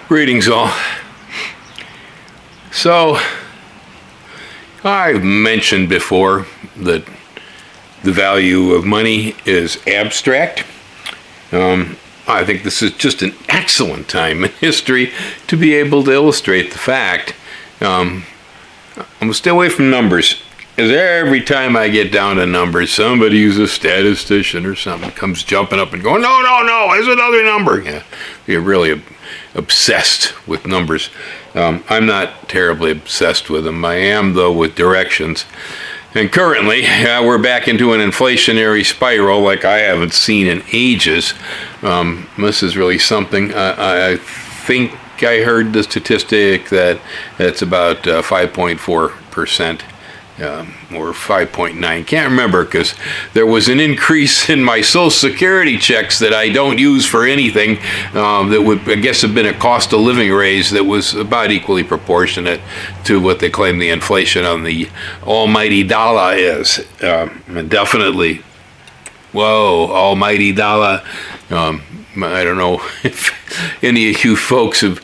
Greetings all. So, I've mentioned before that the value of money is abstract. I think this is just an excellent time in history to be able to illustrate the fact. I'm going to stay away from numbers, because every time I get down to numbers, somebody who's a statistician or something comes jumping up and going, no, there's another number. Yeah, you're really obsessed with numbers. I'm not terribly obsessed with them. I am, though, with directions. And currently, we're back into an inflationary spiral like I haven't seen in ages. This is really something. I think I heard the statistic that it's about 5.4%. Or 5.9, can't remember, because there was an increase in my Social Security checks that I don't use for anything that would, I guess, have been a cost of living raise that was about equally proportionate to what they claim the inflation on the almighty dollar is. And definitely, whoa, almighty dollar. I don't know if any of you folks have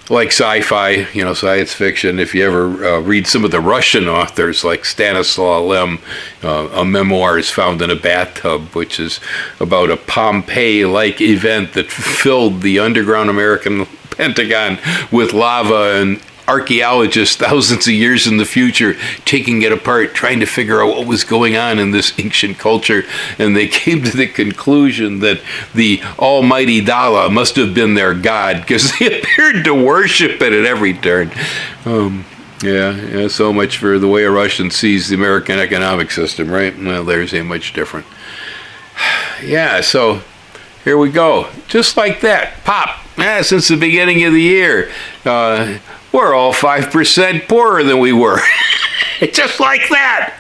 like sci-fi, science fiction. If you ever read some of the Russian authors like Stanislaw Lem, a memoir is found in a bathtub, which is about a Pompeii-like event that filled the underground American Pentagon with lava, and archaeologists thousands of years in the future taking it apart, trying to figure out what was going on in this ancient culture, and they came to the conclusion that the almighty dollar must have been their god, because they appeared to worship it at every turn. Yeah, so much for the way a Russian sees the American economic system, right? Well, theirs ain't much different. Yeah, so here we go. Just like that, pop. Since the beginning of the year, we're all 5% poorer than we were. Just like that.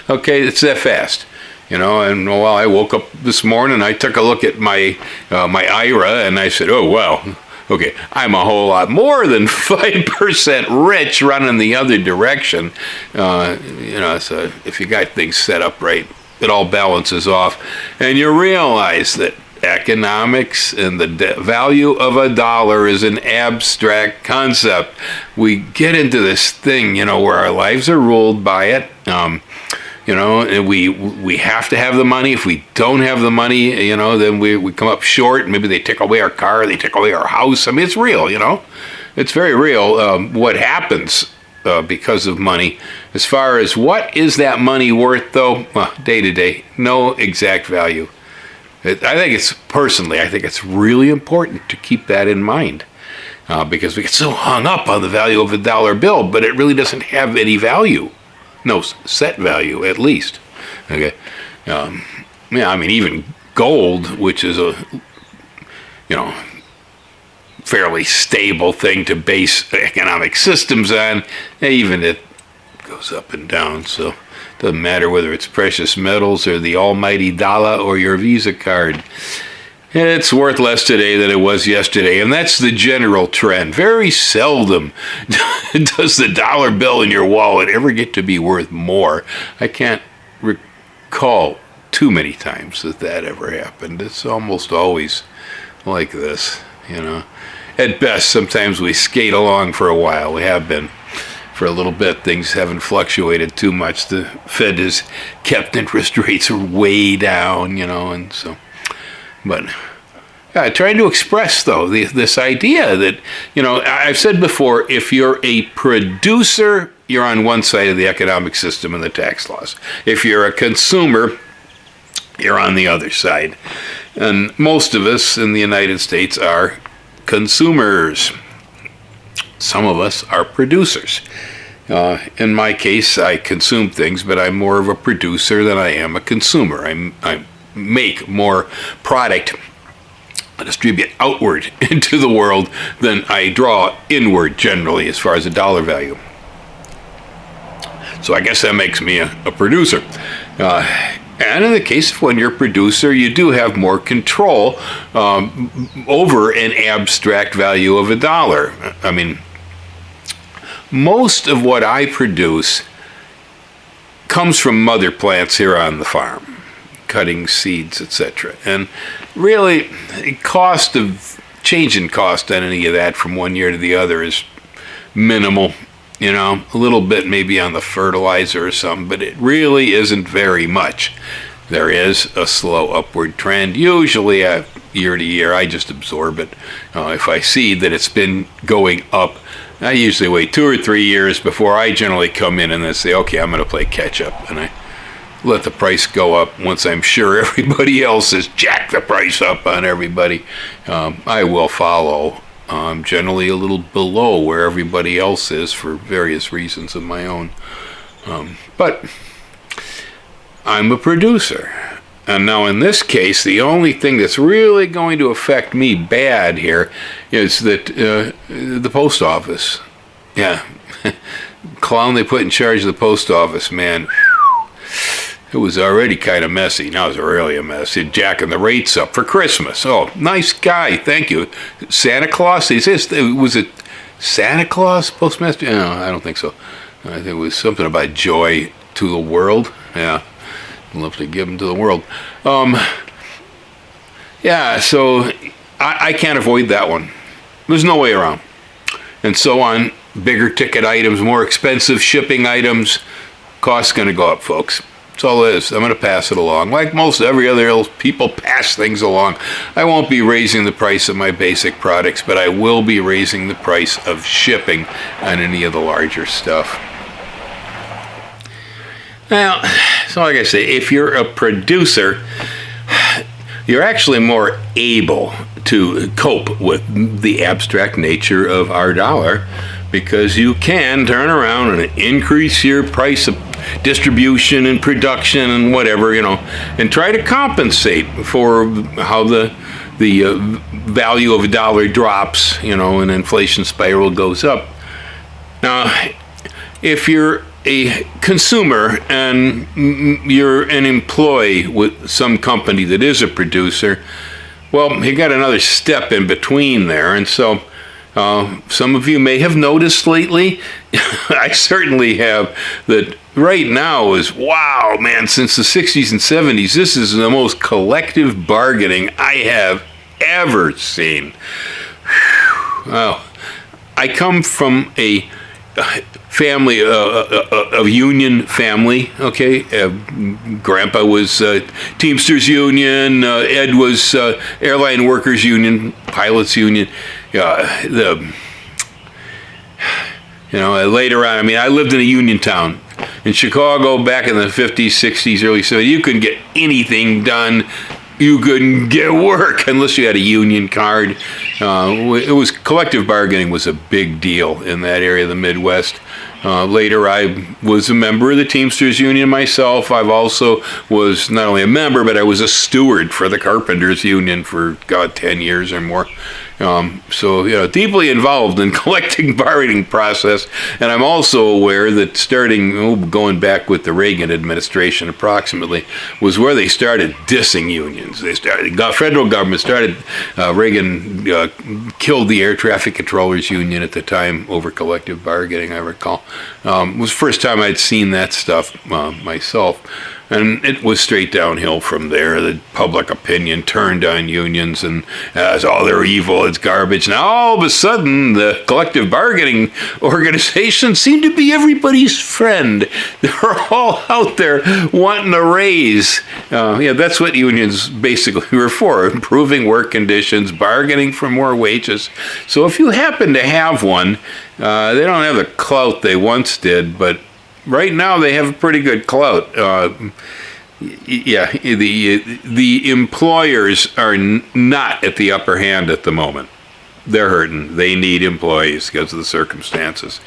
Okay, it's that fast. And while I woke up this morning, I took a look at my IRA, and I said, oh, wow. Okay, I'm a whole lot more than 5% rich running the other direction. So if you got things set up right, it all balances off. And you realize that economics and the value of a dollar is an abstract concept. We get into this thing, where our lives are ruled by it. And we have to have the money. If we don't have the money, then we come up short. Maybe they take away our car, they take away our house. I mean, it's real, It's very real what happens because of money. As far as what is that money worth, though, day to day, no exact value. I think it's really important to keep that in mind, because we get so hung up on the value of a dollar bill, but it really doesn't have any value. No set value, at least. Okay. Even gold, which is a, fairly stable thing to base economic systems on, even it goes up and down, so doesn't matter whether it's precious metals or the almighty dollar or your Visa card. It's worth less today than it was yesterday, and that's the general trend. Very seldom does the dollar bill in your wallet ever get to be worth more. I can't recall too many times that ever happened. It's almost always like this, At best, sometimes we skate along for a while. We have been. For a little bit, things haven't fluctuated too much. The Fed has kept interest rates way down, and so. But trying to express, though, this idea that, I've said before, if you're a producer, you're on one side of the economic system and the tax laws. If you're a consumer, you're on the other side. And most of us in the United States are consumers. Some of us are producers. In my case, I consume things, but I'm more of a producer than I am a consumer. I make more product, distribute outward into the world than I draw inward generally as far as the dollar value. So I guess that makes me a producer. And in the case of when you're a producer, you do have more control over an abstract value of a dollar. Most of what I produce comes from mother plants here on the farm, cutting seeds, etc. And really, the cost of change in cost on any of that from one year to the other is minimal. A little bit maybe on the fertilizer or something, but it really isn't very much. There is a slow upward trend, usually year to year. I just absorb it. If I see that it's been going up, I usually wait 2 or 3 years before I generally come in and then say, okay, I'm going to play catch up. And I let the price go up once I'm sure everybody else has jacked the price up on everybody. I will follow. Generally a little below where everybody else is for various reasons of my own. But I'm a producer. And now in this case, the only thing that's really going to affect me bad here is that the post office. Yeah. Clown they put in charge of the post office, man. It was already kind of messy. Now it's really a mess. He's jacking the rates up for Christmas. Oh, nice guy. Thank you. Santa Claus? Was it Santa Claus, postmaster? No, I don't think so. I think it was something about joy to the world. Yeah. I'd love to give them to the world. Yeah, so I can't avoid that one. There's no way around. And so on. Bigger ticket items, more expensive shipping items. Cost's going to go up, folks. That's all it is. I'm going to pass it along. Like most every other people pass things along. I won't be raising the price of my basic products, but I will be raising the price of shipping on any of the larger stuff. Now, so like I say, if you're a producer, you're actually more able to cope with the abstract nature of our dollar because you can turn around and increase your price of distribution and production and whatever, and try to compensate for how the value of a dollar drops, and inflation spiral goes up. Now, if you're a consumer and you're an employee with some company that is a producer, well, you got another step in between there, and so some of you may have noticed lately, I certainly have, that right now is, wow, man, since the 60s and 70s, this is the most collective bargaining I have ever seen. Well, I come from a family, a union family, okay? Grandpa was Teamsters Union, Ed was Airline Workers Union, Pilots Union. Later on, I lived in a union town. In Chicago, back in the 50s, 60s, early 70s, you couldn't get anything done. You couldn't get work unless you had a union card. Collective bargaining was a big deal in that area of the Midwest. Later, I was a member of the Teamsters Union myself. I've also was not only a member, but I was a steward for the Carpenters Union for, 10 years or more. So, deeply involved in collective bargaining process. And I'm also aware that going back with the Reagan administration approximately, was where they started dissing unions. Federal government started, Reagan killed the air traffic controllers union at the time over collective bargaining, I recall. It was the first time I'd seen that stuff myself. And it was straight downhill from there. The public opinion turned on unions and they're evil, it's garbage. Now all of a sudden, the collective bargaining organization seemed to be everybody's friend. They're all out there wanting a raise. That's what unions basically were for, improving work conditions, bargaining for more wages. So if you happen to have one, they don't have the clout they once did, but right now they have a pretty good clout. The employers are not at the upper hand at the moment. They're hurting. They need employees because of the circumstances.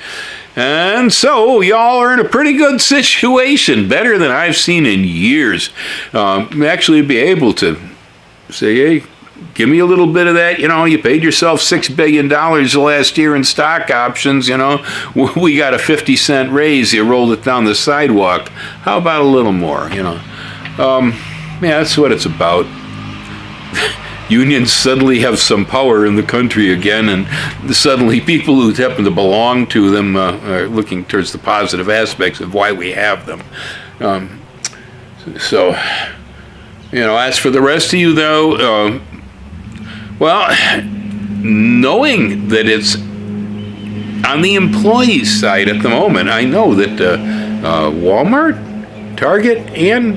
And so y'all are in a pretty good situation, better than I've seen in years. Actually be able to say, hey, give me a little bit of that. You paid yourself $6 billion last year in stock options. We got a 50-cent raise. You rolled it down the sidewalk. How about a little more? That's what it's about. Unions suddenly have some power in the country again, and suddenly people who happen to belong to them are looking towards the positive aspects of why we have them. As for the rest of you, though, knowing that it's on the employee's side at the moment. I know that Walmart, Target, and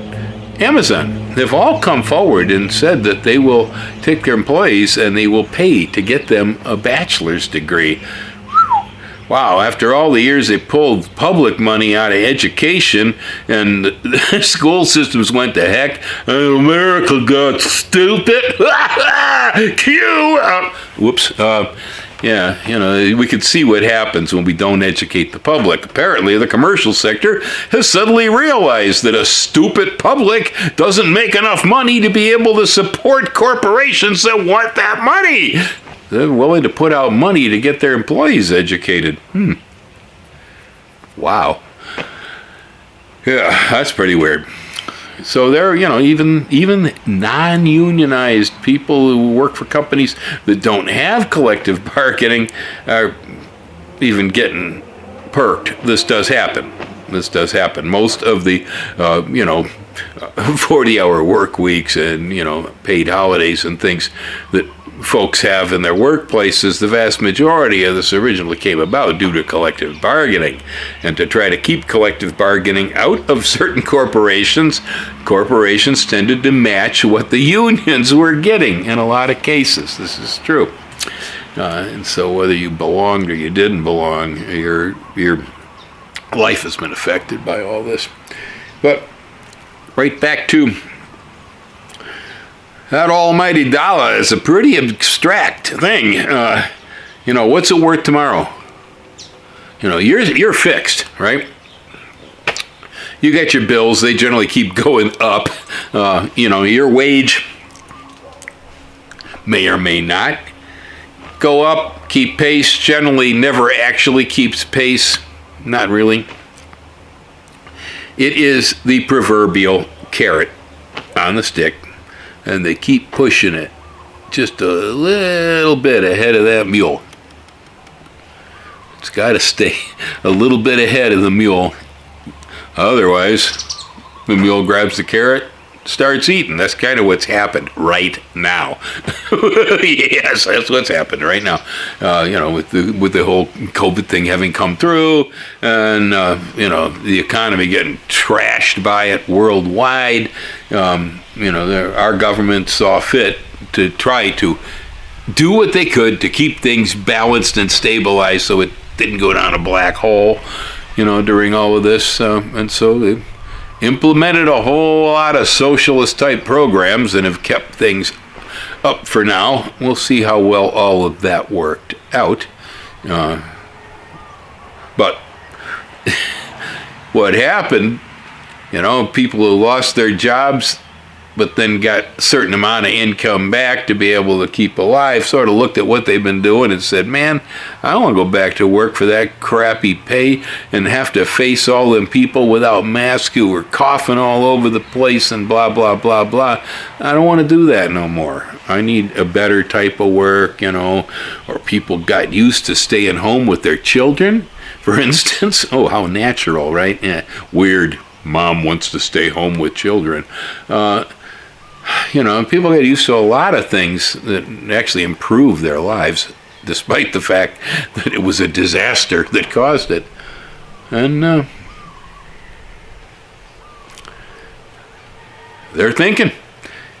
Amazon have all come forward and said that they will take their employees and they will pay to get them a bachelor's degree. Wow, after all the years they pulled public money out of education and the school systems went to heck, America got stupid. Cue! Whoops. Yeah, we can see what happens when we don't educate the public. Apparently, the commercial sector has suddenly realized that a stupid public doesn't make enough money to be able to support corporations that want that money. They're willing to put out money to get their employees educated. Wow. Yeah, that's pretty weird. So there, even non-unionized people who work for companies that don't have collective bargaining are even getting perked. This does happen. Most of the, 40-hour work weeks and, paid holidays and things that folks have in their workplaces, the vast majority of this originally came about due to collective bargaining. And to try to keep collective bargaining out of certain corporations tended to match what the unions were getting in a lot of cases. This is true. And so whether you belonged or you didn't belong, your life has been affected by all this. But right back to that almighty dollar is a pretty abstract thing. What's it worth tomorrow? You're fixed, right? You got your bills. They generally keep going up. Your wage may or may not go up, keep pace. Generally never actually keeps pace. Not really. It is the proverbial carrot on the stick. And they keep pushing it just a little bit ahead of that mule. It's got to stay a little bit ahead of the mule. Otherwise, the mule grabs the carrot, starts eating. That's kind of what's happened right now. Yes, that's what's happened right now. With the whole COVID thing having come through, and the economy getting trashed by it worldwide. Our government saw fit to try to do what they could to keep things balanced and stabilized so it didn't go down a black hole, during all of this. And so they implemented a whole lot of socialist type programs and have kept things up for now. We'll see how well all of that worked out. But what happened, people who lost their jobs but then got a certain amount of income back to be able to keep alive, sort of looked at what they've been doing and said, man, I don't want to go back to work for that crappy pay and have to face all them people without masks who were coughing all over the place and blah, blah, blah, blah. I don't want to do that no more. I need a better type of work, or people got used to staying home with their children, for instance. Oh, how natural, right? Yeah. Weird. Mom wants to stay home with children. People get used to a lot of things that actually improve their lives, despite the fact that it was a disaster that caused it. And they're thinking.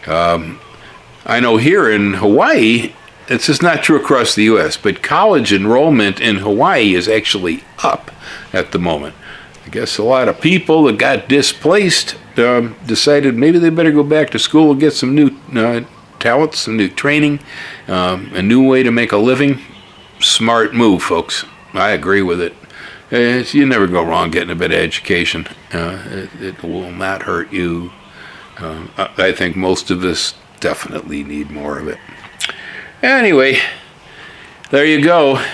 I know here in Hawaii, it's just not true across the U.S., but college enrollment in Hawaii is actually up at the moment. I guess a lot of people that got displaced decided maybe they better go back to school and get some new talents, some new training, a new way to make a living. Smart move, folks. I agree with it. You never go wrong getting a bit of education. It will not hurt you. I think most of us definitely need more of it. Anyway, there you go.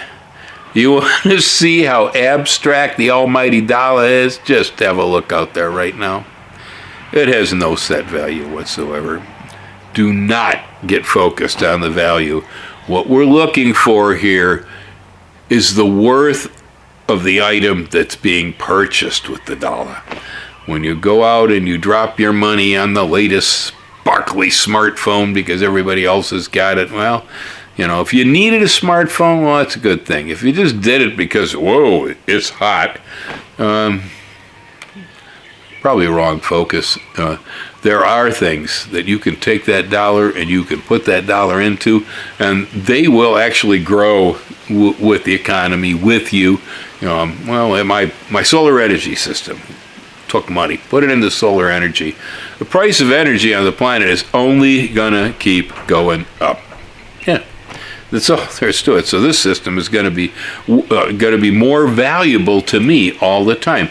You want to see how abstract the almighty dollar is? Just have a look out there right now. It has no set value whatsoever. Do not get focused on the value. What we're looking for here is the worth of the item that's being purchased with the dollar. When you go out and you drop your money on the latest sparkly smartphone because everybody else has got it, well, You know, if you needed a smartphone, well, that's a good thing. If you just did it because, whoa, it's hot, probably wrong focus. There are things that you can take that dollar and you can put that dollar into, and they will actually grow with the economy, with you. Well, my solar energy system took money, put it into solar energy. The price of energy on the planet is only gonna keep going up. Yeah. That's all there's to it. So this system is going to be more valuable to me all the time.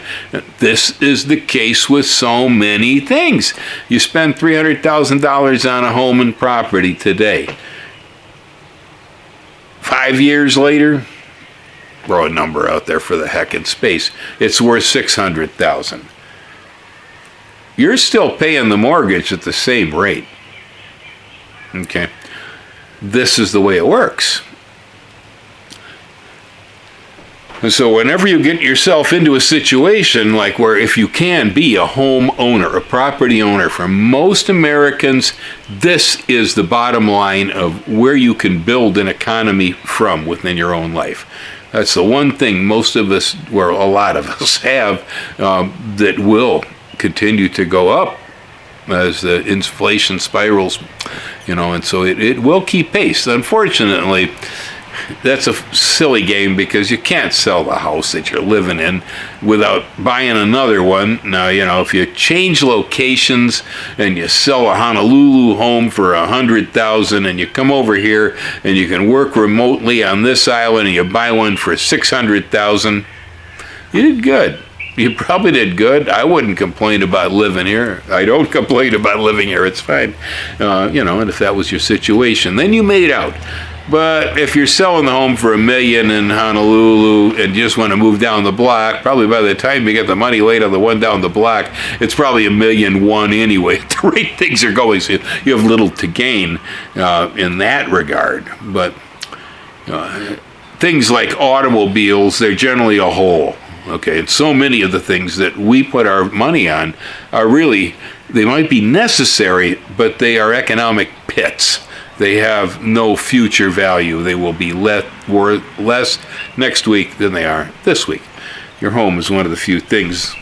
This is the case with so many things. You spend $300,000 on a home and property today. 5 years later, throw a number out there for the heck in space, it's worth $600,000. You're still paying the mortgage at the same rate. Okay. This is the way it works. And so whenever you get yourself into a situation like where if you can be a home owner, a property owner, for most Americans, this is the bottom line of where you can build an economy from within your own life. That's the one thing most of us, or a lot of us have, that will continue to go up as the inflation spirals, and so it will keep pace. Unfortunately, that's a silly game because you can't sell the house that you're living in without buying another one. Now, if you change locations and you sell a Honolulu home for $100,000 and you come over here and you can work remotely on this island and you buy one for $600,000, you did good. You probably did good. I wouldn't complain about living here. I don't complain about living here. It's fine. And if that was your situation, then you made it out. But if you're selling the home for $1 million in Honolulu and you just want to move down the block, probably by the time you get the money laid on the one down the block, it's probably $1.1 million anyway. The rate things are going, so you have little to gain in that regard. But things like automobiles, they're generally a whole. Okay, and so many of the things that we put our money on are really, they might be necessary, but they are economic pits. They have no future value. They will be worth less next week than they are this week. Your home is one of the few things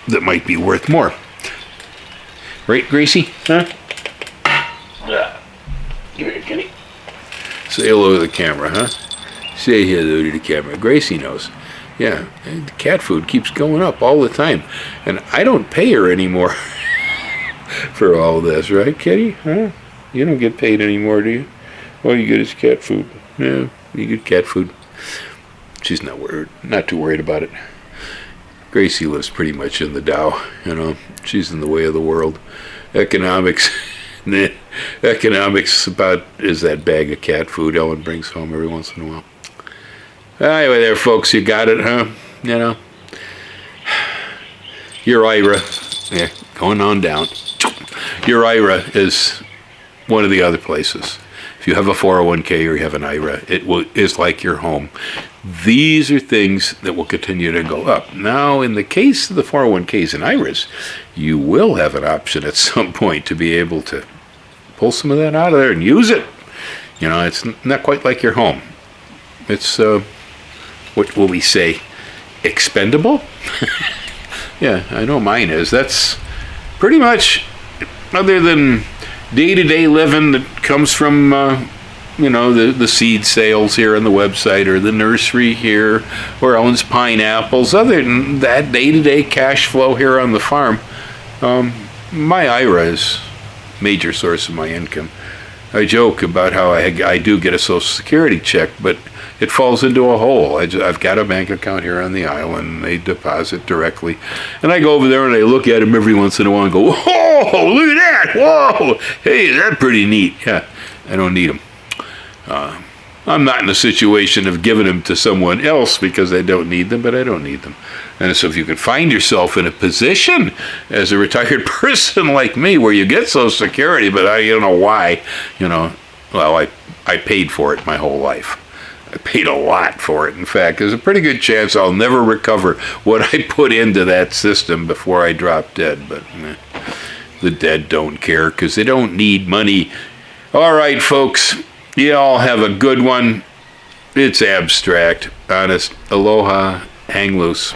that might be worth more. Right, Gracie? Huh? Give here, Kenny. Say hello to the camera, huh? Say hello to the camera. Gracie knows. Yeah, the cat food keeps going up all the time. And I don't pay her anymore for all this, right, Kitty? Huh? You don't get paid anymore, do you? All you get is cat food. Yeah, you get cat food. She's not too worried about it. Gracie lives pretty much in the Dow, She's in the way of the world. Economics about is that bag of cat food Ellen brings home every once in a while. Anyway there, folks, you got it, huh? Your IRA, going on down. Your IRA is one of the other places. If you have a 401k or you have an IRA, is like your home. These are things that will continue to go up. Now, in the case of the 401ks and IRAs, you will have an option at some point to be able to pull some of that out of there and use it. It's not quite like your home. It's what will we say, expendable? Yeah, I know mine is. That's pretty much, other than day-to-day living that comes from, the seed sales here on the website or the nursery here or owns pineapples. Other than that day-to-day cash flow here on the farm, my IRA is a major source of my income. I joke about how I do get a Social Security check, but it falls into a hole. I've got a bank account here on the island, and they deposit directly. And I go over there and I look at them every once in a while and go, whoa, look at that, whoa, hey, that's pretty neat. Yeah, I don't need them. I'm not in a situation of giving them to someone else because I don't need them, but I don't need them. And so if you can find yourself in a position as a retired person like me where you get Social Security, but I don't know why, I paid for it my whole life. I paid a lot for it. In fact, there's a pretty good chance I'll never recover what I put into that system before I drop dead. But the dead don't care because they don't need money. All right, folks. You all have a good one. It's abstract. Honest. Aloha. Hang loose.